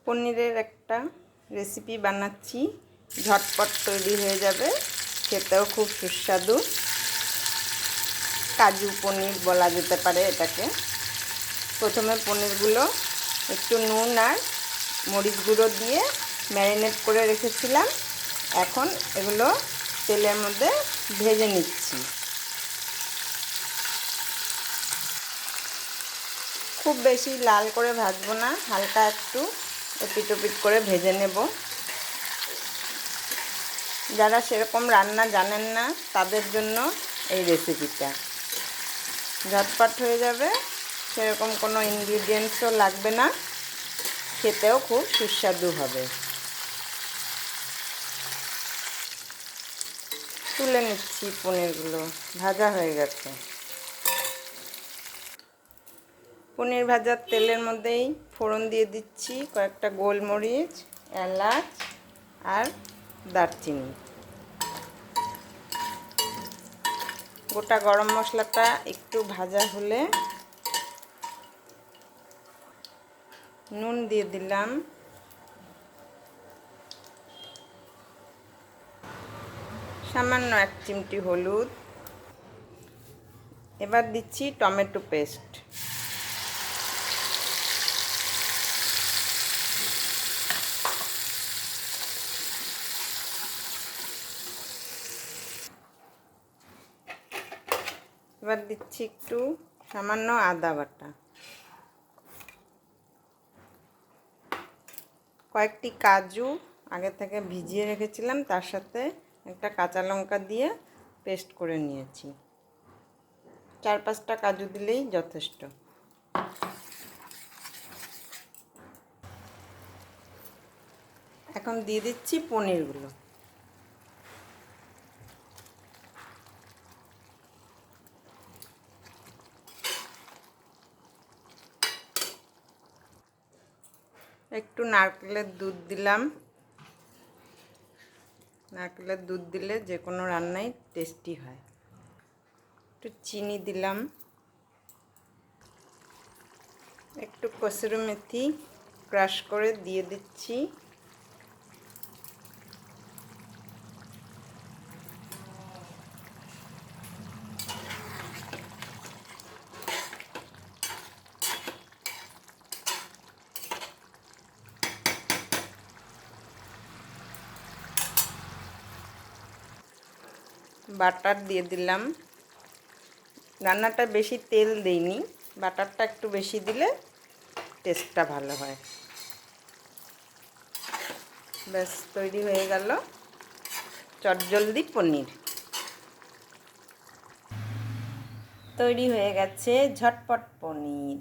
পনিরের একটা রেসিপি বানাচ্ছি, ঝটপট তৈরি হয়ে যাবে, খেতেও খুব সুস্বাদু। কাজু পনির বলা যেতে পারে এটাকে। প্রথমে পনিরগুলো একটু নুন আর মরিচ গুঁড়ো দিয়ে ম্যারিনেট করে রেখেছিলাম। এখন এগুলো তেলের মধ্যে ভেজে নিচ্ছি। খুব বেশি লাল করে ভাজবো না, হালকা একটু এপিট ওপিট করে ভেজে নেব। যারা সেরকম রান্না জানেন না তাদের জন্য এই রেসিপিটা ঝটপট হয়ে যাবে, সেরকম কোনো ইনগ্রিডিয়েন্টসও লাগবে না, খেতেও খুব সুস্বাদু হবে। তুলে নিচ্ছি, পনিরগুলো ভাজা হয়ে গেছে। পনির ভাজার তেলের মধ্যেই ফোড়ন দিয়ে দিচ্ছি কয়েকটা গোলমরিচ, এলাচ আর দারচিনি। গোটা গরম মশলাটা একটু ভাজা হলে নুন দিয়ে দিলাম, সামান্য 1 চিমটি হলুদ। এবার দিচ্ছি টমেটো পেস্ট। এবার দিচ্ছি একটু সামান্য আদা বাটা, কয়েকটি কাজু আগে থেকে ভিজিয়ে রেখেছিলাম, তার সাথে একটা কাঁচা লঙ্কা দিয়ে পেস্ট করে নিয়েছি। 4-5টা কাজু দিলেই যথেষ্ট। এখন দিয়ে দিচ্ছি পনিরগুলো। একটু নারকেলের দুধ দিলাম। নারকেলের দুধ দিলে যে কোনো রান্নাই টেস্টি হয়। একটু চিনি দিলাম, একটু কসুরি মেথি ক্রাশ করে দিয়ে দিচ্ছি। বাটার দিয়ে দিলাম। রান্নাটা বেশি তেল দেইনি, বাটারটা একটু বেশি দিলে টেস্টটা ভালো হয়। ব্যাস তৈরি হয়ে গেল চটজলদি পনির। তৈরি হয়ে গেছে ঝটপট পনির।